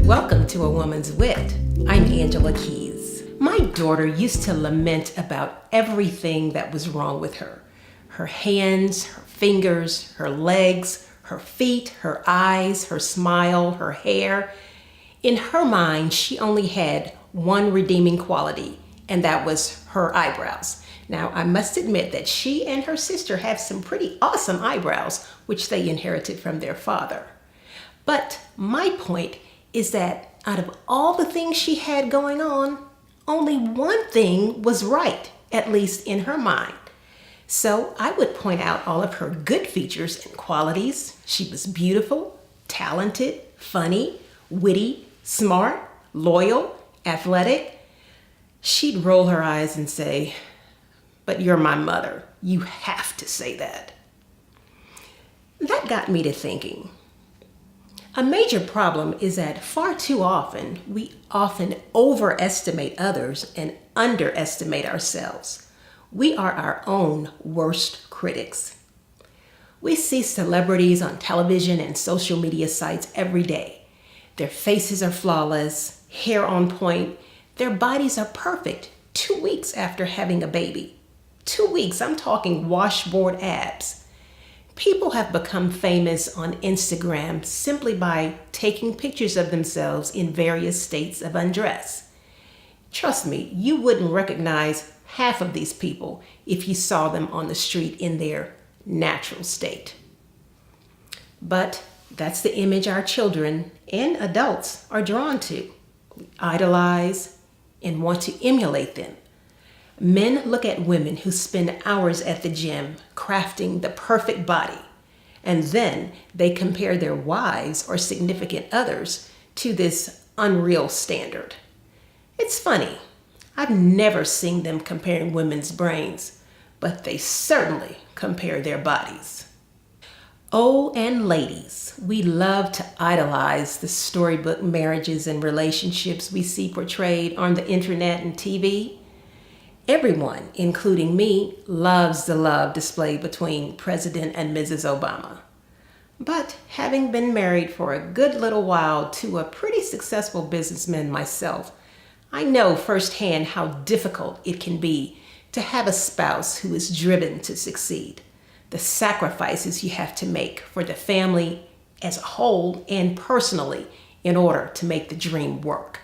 Welcome to A Woman's Wit. I'm Angela Keys. My daughter used to lament about everything that was wrong with her. Her hands, her fingers, her legs, her feet, her eyes, her smile, her hair. In her mind, she only had one redeeming quality, and that was her eyebrows. Now, I must admit that she and her sister have some pretty awesome eyebrows, which they inherited from their father. But my point is that out of all the things she had going on, only one thing was right, at least in her mind. So I would point out all of her good features and qualities. She was beautiful, talented, funny, witty, smart, loyal, athletic. She'd roll her eyes and say, "But you're my mother. You have to say that." That got me to thinking. A major problem is that far too often, we often overestimate others and underestimate ourselves. We are our own worst critics. We see celebrities on television and social media sites every day. Their faces are flawless, hair on point, their bodies are perfect 2 weeks after having a baby. 2 weeks, I'm talking washboard abs. People have become famous on Instagram simply by taking pictures of themselves in various states of undress. Trust me, you wouldn't recognize half of these people if you saw them on the street in their natural state. But that's the image our children and adults are drawn to. We idolize and want to emulate them. Men look at women who spend hours at the gym crafting the perfect body, and then they compare their wives or significant others to this unreal standard. It's funny. I've never seen them comparing women's brains, but they certainly compare their bodies. Oh, and ladies, we love to idolize the storybook marriages and relationships we see portrayed on the internet and TV. Everyone, including me, loves the love displayed between President and Mrs. Obama. But having been married for a good little while to a pretty successful businessman myself, I know firsthand how difficult it can be to have a spouse who is driven to succeed. The sacrifices you have to make for the family as a whole and personally in order to make the dream work.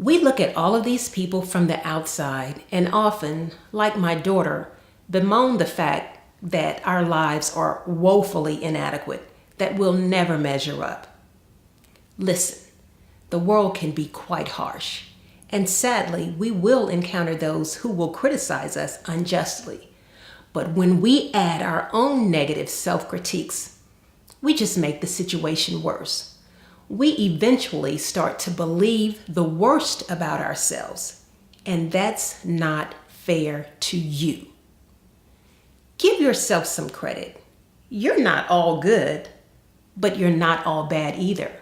We look at all of these people from the outside and often, like my daughter, bemoan the fact that our lives are woefully inadequate, that we'll never measure up. Listen, the world can be quite harsh, and sadly, we will encounter those who will criticize us unjustly. But when we add our own negative self-critiques, we just make the situation worse. We eventually start to believe the worst about ourselves, and that's not fair to you. Give yourself some credit. You're not all good, but you're not all bad either.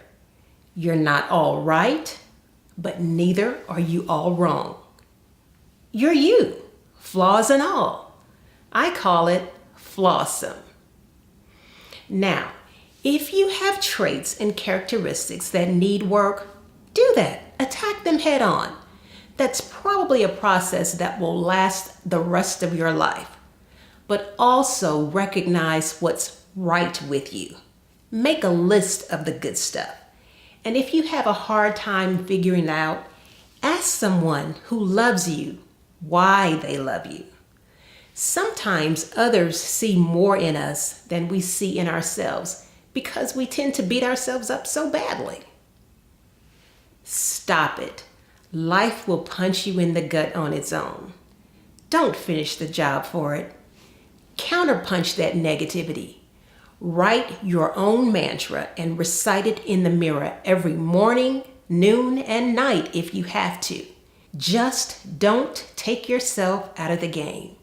You're not all right, but neither are you all wrong. You're you, flaws and all. I call it Flawesome. Now, if you have traits and characteristics that need work, do that. Attack them head on. That's probably a process that will last the rest of your life. But also recognize what's right with you. Make a list of the good stuff. And if you have a hard time figuring it out, ask someone who loves you why they love you. Sometimes others see more in us than we see in ourselves, because we tend to beat ourselves up so badly. Stop it. Life will punch you in the gut on its own. Don't finish the job for it. Counterpunch that negativity. Write your own mantra and recite it in the mirror every morning, noon, and night if you have to. Just don't take yourself out of the game.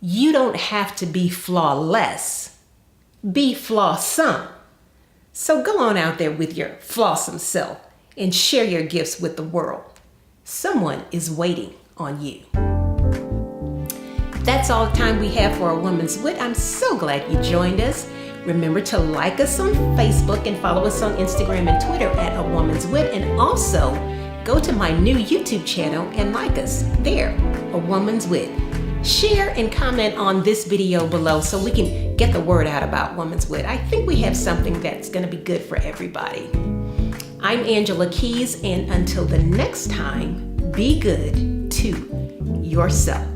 You don't have to be flawless. Be flawsome. So go on out there with your flawsome self and share your gifts with the world. Someone is waiting on you. That's all the time we have for A Woman's Wit. I'm so glad you joined us. Remember to like us on Facebook and follow us on Instagram and Twitter at A Woman's Wit, and also go to my new YouTube channel and like us there, A Woman's Wit. Share and comment on this video below so we can get the word out about Woman's Wit. I think we have something that's going to be good for everybody. I'm Angela Keys, and until the next time, be good to yourself.